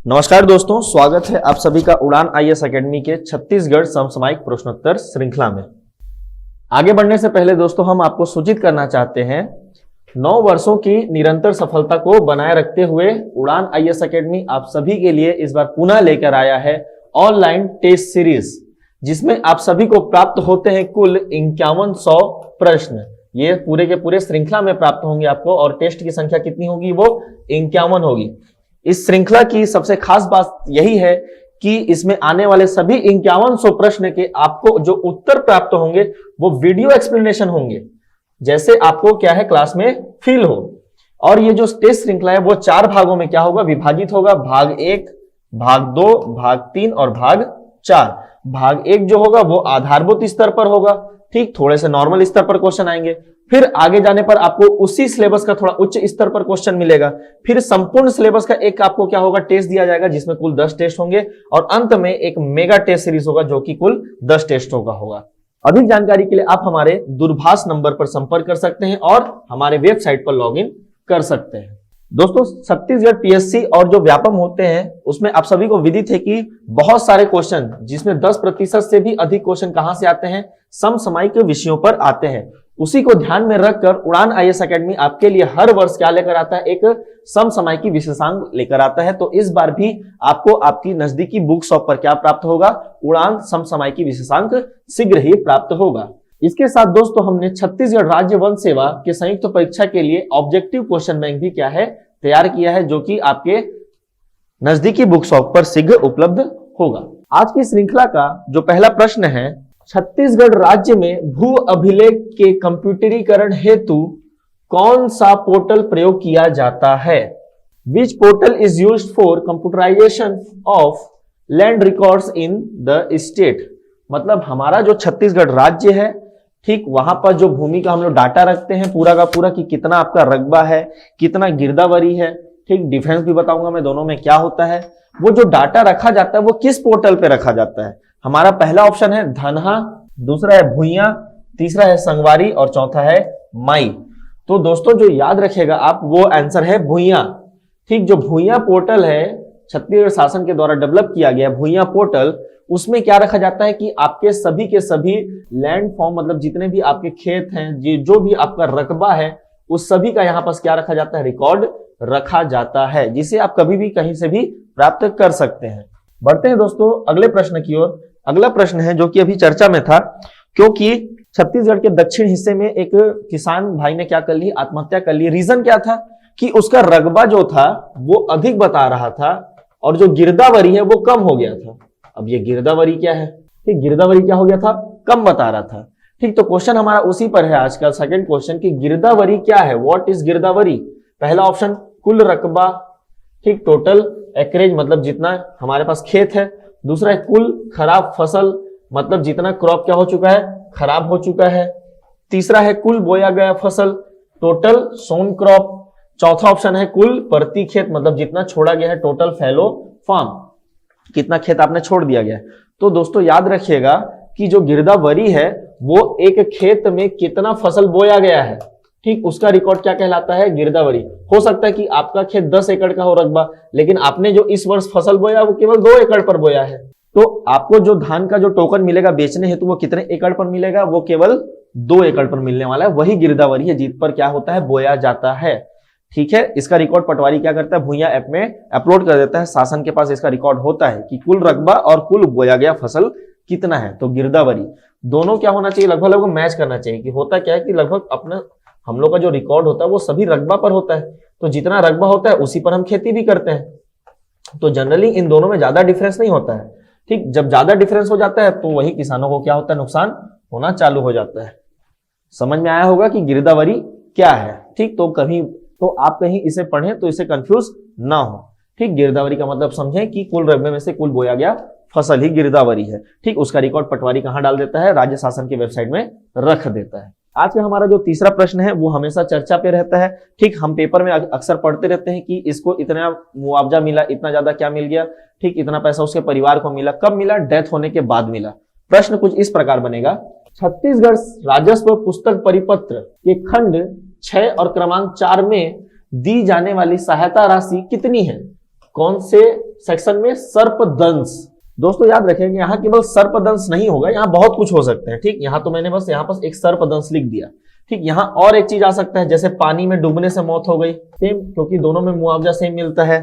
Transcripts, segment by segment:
नमस्कार दोस्तों, स्वागत है आप सभी का उड़ान आईएएस एकेडमी के छत्तीसगढ़ समसामयिक प्रश्नोत्तर श्रृंखला में। आगे बढ़ने से पहले दोस्तों हम आपको सूचित करना चाहते हैं 9 वर्षों की निरंतर सफलता को बनाए रखते हुए उड़ान आईएएस एकेडमी आप सभी के लिए इस बार पुनः लेकर आया है ऑनलाइन टेस्ट सीरीज, जिसमें आप सभी को प्राप्त होते हैं कुल 5100 प्रश्न। ये पूरे के पूरे श्रृंखला में प्राप्त होंगे आपको, और टेस्ट की संख्या कितनी होगी? वो 51 होगी। इस श्रृंखला की सबसे खास बात यही है कि इसमें आने वाले सभी 5100 प्रश्न के आपको जो उत्तर प्राप्त होंगे वो वीडियो एक्सप्लेनेशन होंगे, जैसे आपको क्या है क्लास में फील हो। और ये जो टेस्ट श्रृंखला है वो 4 भागों में क्या होगा? विभाजित होगा। भाग 1, भाग 2, भाग 3 और भाग 4। भाग 1 जो होगा वो आधारभूत स्तर पर होगा, ठीक, थोड़े से नॉर्मल स्तर पर क्वेश्चन आएंगे। फिर आगे जाने पर आपको उसी सिलेबस का थोड़ा उच्च स्तर पर क्वेश्चन मिलेगा। फिर संपूर्ण सिलेबस का एक आपको क्या होगा? टेस्ट दिया जाएगा, जिसमें कुल 10 टेस्ट होंगे, और अंत में एक मेगा टेस्ट सीरीज होगा जो कि कुल 10 टेस्टों का होगा। अधिक जानकारी के लिए आप हमारे दूरभाष नंबर पर संपर्क कर सकते हैं और हमारे वेबसाइट पर लॉगिन कर सकते हैं। दोस्तों, छत्तीसगढ़ पीएससी और जो व्यापम होते हैं उसमें आप सभी को विदित है कि बहुत सारे क्वेश्चन, जिसमें 10% से भी अधिक क्वेश्चन कहां से आते हैं? समसामयिक विषयों पर आते हैं। उसी को ध्यान में रखकर उड़ान आईएएस एकेडमी आपके लिए हर वर्ष क्या लेकर आता है? एक समसामयिकी विशेषांक लेकर आता है। तो इस बार भी आपको आपकी नजदीकी बुक शॉप पर क्या प्राप्त होगा? उड़ान समसामयिकी विशेषांक शीघ्र ही प्राप्त होगा। इसके साथ दोस्तों हमने छत्तीसगढ़ राज्य वन सेवा के संयुक्त परीक्षा के लिए ऑब्जेक्टिव क्वेश्चन बैंक भी क्या है? तैयार किया है, जो कि आपके नजदीकी बुक शॉप पर शीघ्र उपलब्ध होगा। आज की श्रृंखला का जो पहला प्रश्न है, छत्तीसगढ़ राज्य में भू अभिलेख के कंप्यूटरीकरण हेतु कौन सा पोर्टल प्रयोग किया जाता है? Which portal is used for computerisation of land records in the state? मतलब हमारा जो छत्तीसगढ़ राज्य है, ठीक, वहां पर जो भूमि का हम लोग डाटा रखते हैं पूरा का पूरा, कि कितना आपका रकबा है, कितना गिरदावरी है, ठीक, डिफरेंस भी बताऊंगा मैं दोनों में क्या होता है। वो जो डाटा रखा जाता है वो किस पोर्टल पे रखा जाता है? हमारा पहला ऑप्शन है धनहा, दूसरा है भुइयां, तीसरा है संगवारी और चौथा है माई। तो दोस्तों जो याद रखेगा आप, वो आंसर है भुइयां। ठीक, जो भुइयां पोर्टल है छत्तीसगढ़ शासन के द्वारा डेवलप किया गया भुइयां पोर्टल, उसमें क्या रखा जाता है कि आपके सभी के सभी लैंड फॉर्म, मतलब जितने भी आपके खेत हैं, जो भी आपका रकबा है, उस सभी का यहाँ पर क्या रखा जाता है? रिकॉर्ड रखा जाता है, जिसे आप कभी भी कहीं से भी प्राप्त कर सकते हैं। बढ़ते हैं दोस्तों अगले प्रश्न की ओर। अगला प्रश्न है जो कि अभी चर्चा में था, क्योंकि छत्तीसगढ़ के दक्षिण हिस्से में एक किसान भाई ने क्या कर ली? आत्महत्या कर ली। रीजन क्या था? कि उसका रकबा जो था वो अधिक बता रहा था और जो गिरदावरी है वो कम हो गया था। अब ये गिरदावरी क्या है? ठीक, गिरदावरी क्या हो गया था? कम बता रहा था। ठीक, तो क्वेश्चन हमारा उसी पर है आज का सेकंड क्वेश्चन, कि गिरदावरी क्या है? व्हाट इज गिरदावरी? पहला ऑप्शन कुल रकबा, ठीक, टोटल एकरेज, मतलब जितना हमारे पास खेत है। दूसरा है कुल खराब फसल, मतलब जितना क्रॉप क्या हो चुका है? खराब हो चुका है। तीसरा है कुल बोया गया फसल, टोटल सोन क्रॉप। चौथा ऑप्शन है कुल प्रति खेत, मतलब जितना छोड़ा गया है, टोटल फैलो फार्म, कितना खेत आपने छोड़ दिया गया है। तो दोस्तों याद रखिएगा कि जो गिरदावरी है वो एक खेत में कितना फसल बोया गया है, ठीक, उसका रिकॉर्ड क्या कहलाता है? गिरदावरी। हो सकता है कि आपका खेत 10 एकड़ का हो रकबा, लेकिन आपने जो इस वर्ष फसल बोया वो केवल 2 एकड़ पर बोया है। तो आपको जो धान का जो टोकन मिलेगा बेचने हेतु, वो कितने एकड़ पर मिलेगा? वो केवल 2 एकड़ पर मिलने वाला है। वही गिरदावरी है जिस पर क्या होता है? बोया जाता है। ठीक है, इसका रिकॉर्ड पटवारी क्या करता है? भुइयां ऐप में अपलोड कर देता है। शासन के पास इसका रिकॉर्ड होता है कि कुल रकबा और कुल बोया गया फसल कितना है। तो गिरदावरी दोनों क्या होना चाहिए? लगभग लगभग मैच करना चाहिए। कि होता क्या है कि लगभग अपना हम लोग का जो रिकॉर्ड होता है वो सभी रकबा पर होता है, तो जितना रकबा होता है उसी पर हम खेती भी करते हैं। तो जनरली इन दोनों में ज्यादा डिफरेंस नहीं होता है। ठीक, जब ज्यादा डिफरेंस हो जाता है तो वही किसानों को क्या होता है? नुकसान होना चालू हो जाता है। समझ में आया होगा कि गिरदावरी क्या है। ठीक, तो आप कहीं इसे पढ़ें तो इसे कंफ्यूज ना हो। ठीक, गिरदावरी का मतलब समझें कि कुल रकबे में से कुल बोया गया फसल ही गिरदावरी है। ठीक, उसका रिकॉर्ड पटवारी कहां डाल देता है? राज्य शासन की वेबसाइट में रख देता है। आज का हमारा जो तीसरा प्रश्न है वो हमेशा चर्चा पे रहता है। ठीक, हम पेपर में अक्सर पढ़ते रहते हैं कि इसको इतना मुआवजा मिला, इतना ज्यादा क्या मिल गया, ठीक, इतना पैसा उसके परिवार को मिला। कब मिला? डेथ होने के बाद मिला। प्रश्न कुछ इस प्रकार बनेगा, छत्तीसगढ़ राजस्व पुस्तक परिपत्र के खंड 6 और क्रमांक 4 में दी जाने वाली सहायता राशि कितनी है? कौन से सेक्शन में? सर्पदंश। दोस्तों याद रखें यहाँ केवल सर्पदंश नहीं होगा, यहाँ बहुत कुछ हो सकते हैं। ठीक, यहाँ तो मैंने बस यहाँ पर एक सर्पदंश लिख दिया। ठीक, यहाँ और एक चीज आ सकता है, जैसे पानी में डूबने से मौत हो गई, सेम, क्योंकि दोनों में मुआवजा सेम मिलता है।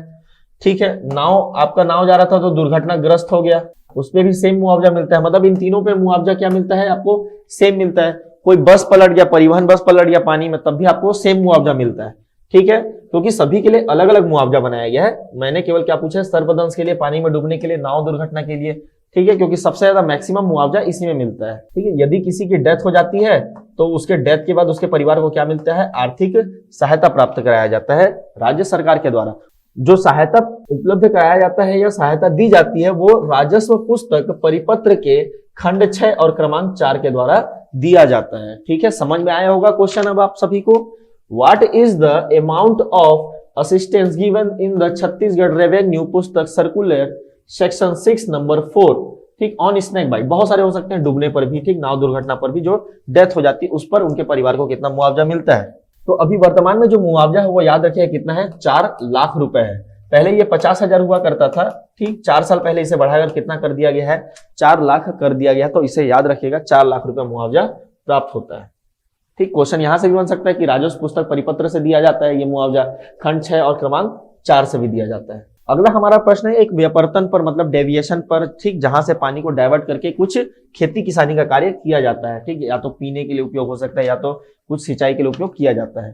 ठीक है, आपका नाव जा रहा था तो दुर्घटनाग्रस्त हो गया, उसपे भी सेम मुआवजा मिलता है। मतलब इन तीनों पे मुआवजा क्या मिलता है आपको? सेम मिलता है। कोई बस पलट गया, परिवहन बस पलट गया पानी में, तब भी आपको सेम मुआवजा मिलता है। ठीक है, क्योंकि सभी के लिए अलग अलग मुआवजा बनाया गया है। मैंने केवल क्या पूछा है? सर्पदंश के लिए, पानी में डूबने के लिए, नाव दुर्घटना के लिए। ठीक है, क्योंकि सबसे ज्यादा मैक्सिमम मुआवजा इसी में मिलता है। ठीक है, यदि किसी की डेथ हो जाती है तो उसके डेथ के बाद उसके परिवार को क्या मिलता है? आर्थिक सहायता प्राप्त कराया जाता है राज्य सरकार के द्वारा। जो सहायता उपलब्ध कराया जाता है या सहायता दी जाती है वो राजस्व पुस्तक परिपत्र के खंड 6 और क्रमांक 4 के द्वारा दिया जाता है। ठीक है, समझ में आया होगा क्वेश्चन अब आप सभी को। What is the amount of assistance given in the Chhattisgarh revenue पुस्तक सर्कुलर सेक्शन 6 नंबर 4। ठीक, ऑन स्नेक बाइट, बहुत सारे हो सकते हैं, डूबने पर भी, ठीक, नाव दुर्घटना पर भी जो डेथ हो जाती है उस पर उनके परिवार को कितना मुआवजा मिलता है। तो अभी वर्तमान में जो मुआवजा है वो याद रखिए कितना है? 4 लाख रुपए है। पहले ये 50,000 हुआ करता था। ठीक, 4 साल पहले इसे बढ़ाकर कितना कर दिया गया है? 4 लाख कर दिया गया। तो इसे याद रखिएगा, 4 लाख रुपए मुआवजा प्राप्त होता है। ठीक, क्वेश्चन यहां से भी बन सकता है कि राजस्व पुस्तक परिपत्र से दिया जाता है ये मुआवजा, खंड 6 और क्रमांक 4 से भी दिया जाता है। अगला हमारा प्रश्न है एक व्यापर्तन पर, मतलब डेविएशन पर। ठीक, जहां से पानी को डाइवर्ट करके कुछ खेती किसानी का कार्य किया जाता है। ठीक, या तो पीने के लिए उपयोग हो सकता है या तो कुछ सिंचाई के लिए उपयोग किया जाता है।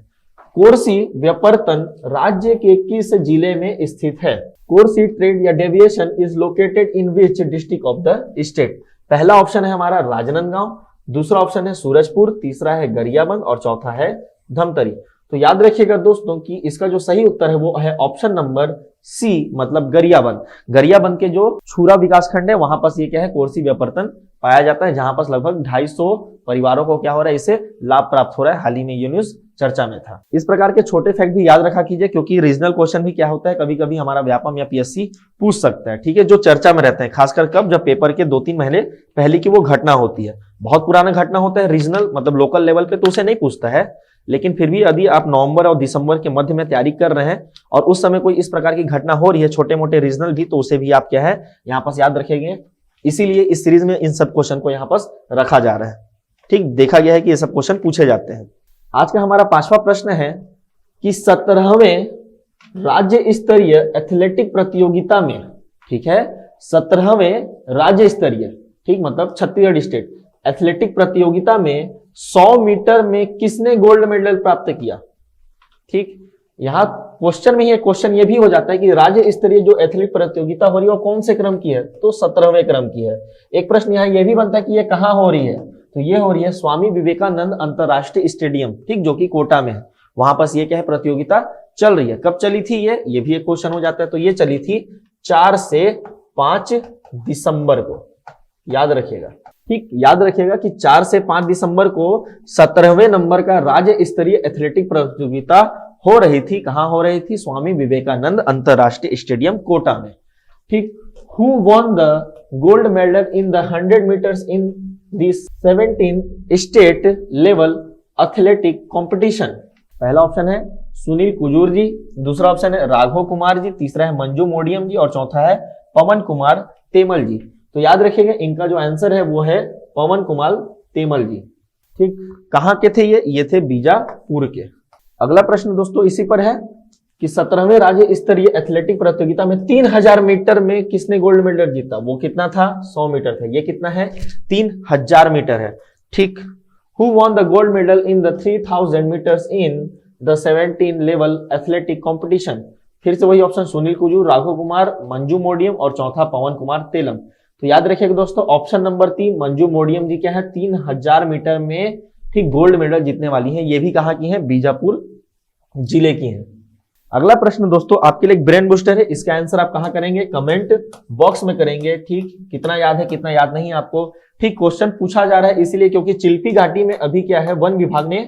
कोरसी व्यापर्तन राज्य के किस जिले में स्थित है? कोरसी ट्रेड या deviation is located in which district of the state? पहला ऑप्शन है हमारा राजनांदगांव, दूसरा ऑप्शन है सूरजपुर, तीसरा है गरियाबंद और चौथा है धमतरी। तो याद रखिएगा दोस्तों कि इसका जो सही उत्तर है वो है ऑप्शन नंबर सी, मतलब गरियाबंद। गरियाबंद के जो छुरा विकास खंड है वहां पर ये क्या है? कोरसी व्यापर्तन पाया जाता है, जहां पर लगभग 250 परिवारों को क्या हो रहा है? इससे लाभ प्राप्त हो रहा है। हाल ही में ये न्यूज चर्चा में था। इस प्रकार के छोटे फैक्ट भी याद रखा कीजिए, क्योंकि रीजनल क्वेश्चन भी क्या होता है, कभी कभी हमारा व्यापम या पीएससी पूछ सकता है। ठीक है, जो चर्चा में रहते हैं, खासकर कब? जब पेपर के 2-3 महीने पहले की वो घटना होती है। बहुत पुराना घटना होता है रीजनल, मतलब लोकल लेवल पे, तो उसे नहीं पूछता है। लेकिन फिर भी यदि आप नवंबर और दिसंबर के मध्य में तैयारी कर रहे हैं और उस समय कोई इस प्रकार की घटना हो रही है, छोटे मोटे रीजनल भी, तो उसे भी आप क्या है यहाँ पास याद रखेंगे। इसीलिए इस सीरीज में इन सब क्वेश्चन को यहाँ पास रखा जा रहा है। ठीक, देखा गया है कि ये सब क्वेश्चन पूछे जाते हैं। आज का हमारा 5वां प्रश्न है कि 17वें राज्य स्तरीय एथलेटिक प्रतियोगिता में, ठीक है, 17वें राज्य स्तरीय, ठीक, मतलब छत्तीसगढ़ स्टेट एथलेटिक प्रतियोगिता में 100 मीटर में किसने गोल्ड मेडल प्राप्त किया? ठीक, यहां क्वेश्चन में ही एक क्वेश्चन ये भी हो जाता है कि राज्य स्तरीय जो एथलेटिक प्रतियोगिता हो रही है वो कौन से क्रम की है? तो 17वें क्रम की है। एक प्रश्न यहाँ ये भी बनता है कि ये कहाँ हो रही है? तो ये हो रही है स्वामी विवेकानंद अंतरराष्ट्रीय स्टेडियम, ठीक, जो कि कोटा में है। वहां पास ये क्या है? प्रतियोगिता चल रही है। कब चली थी ये भी एक क्वेश्चन हो जाता है। तो ये चली थी 4 से 5 दिसंबर को, याद रखिएगा। ठीक, याद रखिएगा कि 4 से 5 दिसंबर को 17वें नंबर का राज्य स्तरीय एथलेटिक प्रतियोगिता हो रही थी। कहां हो रही थी? स्वामी विवेकानंद अंतरराष्ट्रीय स्टेडियम कोटा में। ठीक, who won the gold medal in the 100 metres in this 17 state level athletic competition? पहला ऑप्शन है सुनील कुजूर जी, दूसरा ऑप्शन है राघव कुमार जी, तीसरा है मंजू मोडियम जी और चौथा है पवन कुमार तेमल जी। तो याद रखिएगा इनका जो आंसर है वो है पवन कुमार तेमल जी। ठीक, कहां के थे ये थे बीजापुर के। अगला प्रश्न दोस्तों इसी पर है कि 17वें राज्य स्तरीय एथलेटिक प्रतियोगिता में 3000 मीटर में किसने गोल्ड मेडल जीता? वो कितना था? 100 मीटर था। ये कितना है? 3000 मीटर है। ठीक, who won the gold medal in the 3000 metres in the 17 level athletic competition? फिर से वही ऑप्शन सुनील कुजूर, राघव कुमार, मंजू मोडियम और चौथा पवन कुमार तेलम। तो याद रखिएगा दोस्तों ऑप्शन नंबर 3 मंजू मोडियम जी क्या है? 3000 मीटर में ठीक गोल्ड मेडल जीतने वाली है। ये भी कहां की है? बीजापुर जिले की है। अगला प्रश्न दोस्तों आपके लिए ब्रेन बूस्टर है। इसका आंसर आप कहां करेंगे? कमेंट बॉक्स में करेंगे। ठीक, कितना याद है कितना याद नहीं आपको? ठीक, क्वेश्चन पूछा जा रहा है इसलिए क्योंकि चिल्पी घाटी में अभी क्या है, वन विभाग ने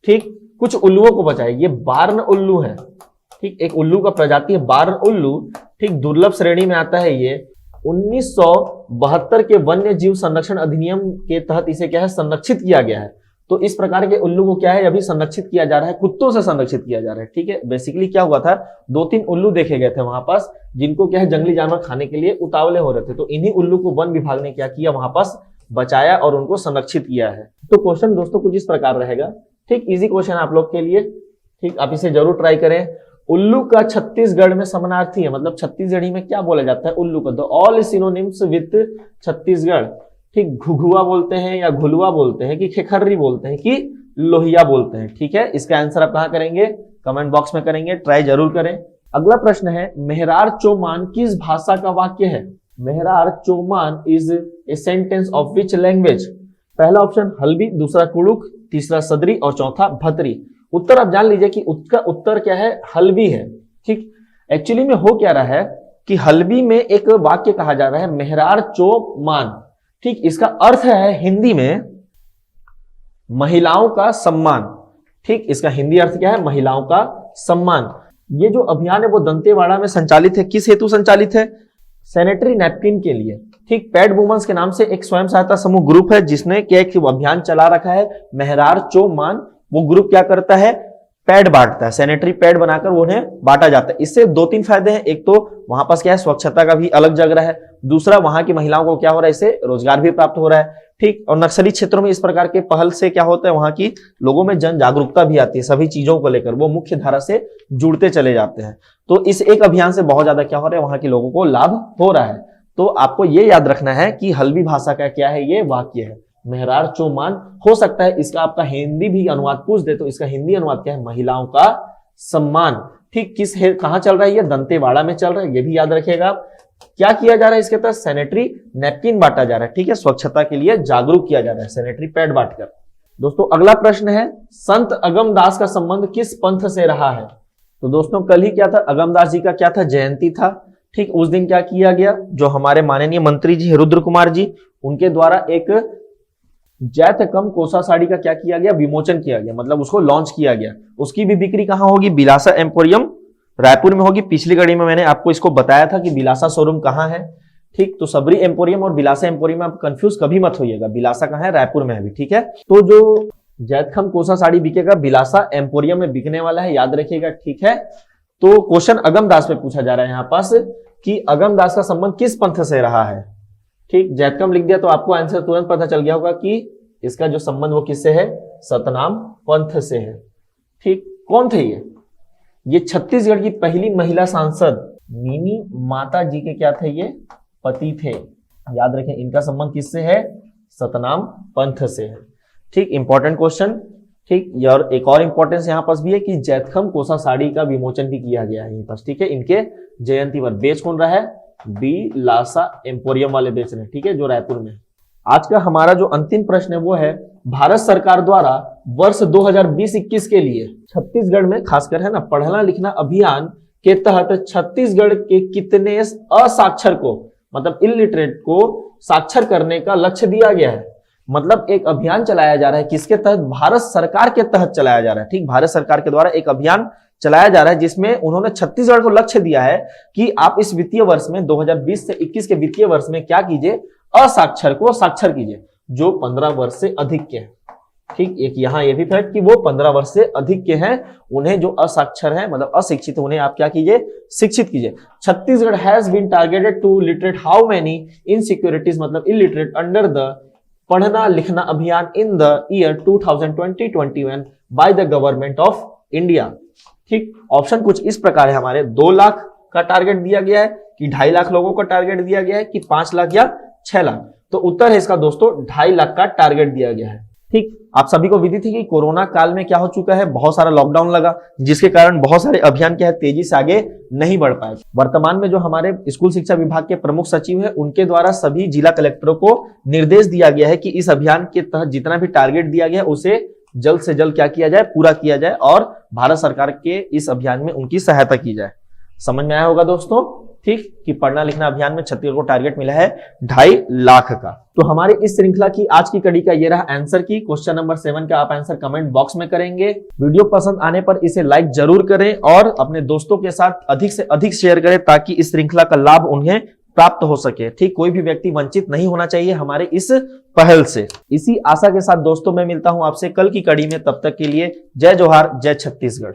ठीक कुछ उल्लुओं को बचाया। ये बार्न उल्लू है। ठीक, एक उल्लू का प्रजाति है बार्न उल्लू। ठीक, दुर्लभ श्रेणी में आता है ये। 1972 के वन्य जीव संरक्षण अधिनियम के तहत इसे क्या है? संरक्षित किया गया है। तो इस प्रकार के उल्लू को क्या है अभी संरक्षित किया जा रहा है, कुत्तों से संरक्षित किया जा रहा है। ठीक है, बेसिकली क्या हुआ था, 2-3 उल्लू देखे गए थे वहां पास जिनको क्या है जंगली जानवर खाने के लिए उतावले हो रहे थे, तो इन्हीं उल्लू को वन विभाग ने क्या किया, वहां पास बचाया और उनको संरक्षित किया है। तो क्वेश्चन दोस्तों कुछ इस प्रकार रहेगा। ठीक, इजी क्वेश्चन आप लोग के लिए। ठीक, आप इसे जरूर ट्राई करें। उल्लू का छत्तीसगढ़ में समानार्थी है, मतलब छत्तीसगढ़ी में क्या बोला जाता है उल्लू का, the all synonyms with Chhattisgarh. ठीक, घुघुआ बोलते हैं या घुलुआ बोलते हैं कि खेखर्री बोलते हैं कि लोहिया बोलते हैं। ठीक है, इसका आंसर आप कहां करेंगे, कमेंट बॉक्स में करेंगे, ट्राई जरूर करें। अगला प्रश्न है, मेहरार चौमान किस भाषा का वाक्य है। मेहरार चौमान is a sentence of which language. पहला ऑप्शन हल्बी, दूसरा कुड़ुक, तीसरा सदरी और चौथा भतरी। उत्तर आप जान लीजिए कि उसका उत्तर क्या है, हल्बी है। ठीक, एक्चुअली में हो क्या रहा है कि हल्बी में एक वाक्य कहा जा रहा है मेहरार चौमान। ठीक, इसका अर्थ है हिंदी में महिलाओं का सम्मान। ठीक, इसका हिंदी अर्थ क्या है, महिलाओं का सम्मान। ये जो अभियान है वो दंतेवाड़ा में संचालित है, किस हेतु संचालित है, सैनिटरी नैपकिन के लिए। ठीक, पैड वुमेन्स के नाम से एक स्वयं सहायता समूह ग्रुप है जिसने क्या एक अभियान चला रखा है मेहरार चौमान। वो ग्रुप क्या करता है, पैड बांटता है, सैनिटरी पैड बनाकर उन्हें बांटा जाता है। इससे 2-3 फायदे हैं। एक तो वहां पास क्या है स्वच्छता का भी अलग जग रहा है, दूसरा वहां की महिलाओं को क्या हो रहा है, इससे रोजगार भी प्राप्त हो रहा है। ठीक, और नक्सली क्षेत्रों में इस प्रकार के पहल से क्या होता है, वहां की लोगों में जन जागरूकता भी आती है, सभी चीजों को लेकर वो मुख्य धारा से जुड़ते चले जाते हैं। तो इस एक अभियान से बहुत ज्यादा क्या हो रहा है, वहां के लोगों को लाभ हो रहा है। तो आपको ये याद रखना है कि हल्बी भाषा का क्या है, ये वाक्य है मेहरार चौमान। हो सकता है इसका आपका हिंदी भी अनुवाद पूछ दे, तो इसका हिंदी अनुवाद क्या है, महिलाओं का सम्मान। ठीक, कहां चल रहा है, ये दंतेवाड़ा में चल रहा है, ये भी याद रखिएगा। क्या किया जा रहा है इसके तहत, सैनिटरी नैपकिन बांटा जा रहा है। ठीक है, स्वच्छता के लिए जागरूक किया जा रहा है सैनिटरी पैड बांटकर। दोस्तों अगला प्रश्न है, संत अगमदास का संबंध किस पंथ से रहा है। तो दोस्तों कल ही क्या था, अगमदास जी का क्या था, जयंती था। ठीक, उस दिन क्या किया गया, जो हमारे माननीय मंत्री जी रुद्र कुमार जी, उनके द्वारा एक जैत कम कोसा साड़ी का क्या किया गया, विमोचन किया गया, मतलब उसको लॉन्च किया गया। उसकी भी बिक्री कहां होगी, बिलासा एम्पोरियम रायपुर में होगी। पिछली कड़ी में मैंने आपको इसको बताया था कि बिलासा शोरूम कहां है। ठीक, तो सबरी एम्पोरियम और बिलासा एम्पोरियम आप कंफ्यूज कभी मत होइएगा, बिलासा कहां है, रायपुर में है भी। ठीक है, तो जो जैतखम कोसा साड़ी बिकेगा बिलासा एम्पोरियम में बिकने वाला है, याद रखिएगा। ठीक है, तो क्वेश्चन अगमदास पे पूछा जा रहा है यहाँ पास कि अगमदास का संबंध किस पंथ से रहा है। ठीक, जैतकम लिख दिया तो आपको आंसर तुरंत पता चल गया होगा कि इसका जो संबंध वो किससे है, सतनाम पंथ से है। ठीक, कौन थे ये छत्तीसगढ़ की पहली महिला सांसद मिनी माता जी के क्या थे, ये पति थे। याद रखें इनका संबंध किससे है, सतनाम पंथ से है। ठीक, इंपॉर्टेंट क्वेश्चन। ठीक, और एक और इंपॉर्टेंस यहाँ पास भी है कि जैतखम कोसा साड़ी का विमोचन भी किया गया है यहीं पास। ठीक है, इनके जयंती पर। बेच कौन रहा है, बिलासा एम्पोरियम वाले बेच रहे हैं। ठीक है, जो रायपुर में। आज का हमारा जो अंतिम प्रश्न है वो है, भारत सरकार द्वारा वर्ष 2020-21 के लिए छत्तीसगढ़ में खासकर है ना पढ़ना लिखना अभियान के तहत छत्तीसगढ़ के कितने असाक्षर को, मतलब इलिटरेट को साक्षर करने का लक्ष्य दिया गया है। मतलब एक अभियान चलाया जा रहा है, किसके तहत, भारत सरकार के तहत चलाया जा रहा है। ठीक, भारत सरकार के द्वारा एक अभियान चलाया जा रहा है जिसमें उन्होंने छत्तीसगढ़ को लक्ष्य दिया है कि आप इस वित्तीय वर्ष में 2020 से 21 के वित्तीय वर्ष में क्या कीजिए, असाक्षर को साक्षर कीजिए, जो 15 वर्ष से अधिक के हैं। ठीक, एक यहाँ ये भी फैक्ट कि वो 15 वर्ष से अधिक के हैं, उन्हें जो असाक्षर है मतलब अशिक्षित, उन्हें आप क्या कीजिए, शिक्षित कीजिए। Chhattisgarh has been targeted to literate how many insecurities, मतलब illiterate under the Padhna Likhna Abhiyan in the year 2020-21 by the government of India. ठीक, ऑप्शन कुछ इस प्रकार है हमारे, 2 लाख का टारगेट दिया गया है कि 2.5 लाख लोगों का टारगेट दिया गया है कि 5 लाख या 6 लाख। तो उत्तर है इसका दोस्तों 2.5 लाख का टारगेट दिया गया है। ठीक, आप सभी को विदित है कि कोरोना काल में क्या हो चुका है, बहुत सारा लॉकडाउन लगा, जिसके कारण बहुत सारे अभियान क्या है तेजी से आगे नहीं बढ़ पाए। वर्तमान में जो हमारे स्कूल शिक्षा विभाग के प्रमुख सचिव है, उनके द्वारा सभी जिला कलेक्टरों को निर्देश दिया गया है कि इस अभियान के तहत जितना भी टारगेट दिया गया उसे जल्द से जल्द क्या किया जाए, पूरा किया जाए और भारत सरकार के इस अभियान में उनकी सहायता की जाए। समझ में आया होगा दोस्तों। ठीक, कि पढ़ना लिखना अभियान में छत्तीसगढ़ को टारगेट मिला है 2.5 लाख का। तो हमारे इस श्रृंखला की आज की कड़ी का ये रहा आंसर की। क्वेश्चन नंबर 7 का आप आंसर कमेंट बॉक्स में करेंगे। वीडियो पसंद आने पर इसे लाइक जरूर करें और अपने दोस्तों के साथ अधिक से अधिक शेयर करें ताकि इस श्रृंखला का लाभ उन्हें प्राप्त हो सके। ठीक, कोई भी व्यक्ति वंचित नहीं होना चाहिए हमारे इस पहल से। इसी आशा के साथ दोस्तों मैं मिलता हूं आपसे कल की कड़ी में। तब तक के लिए जय जोहार, जय छत्तीसगढ़।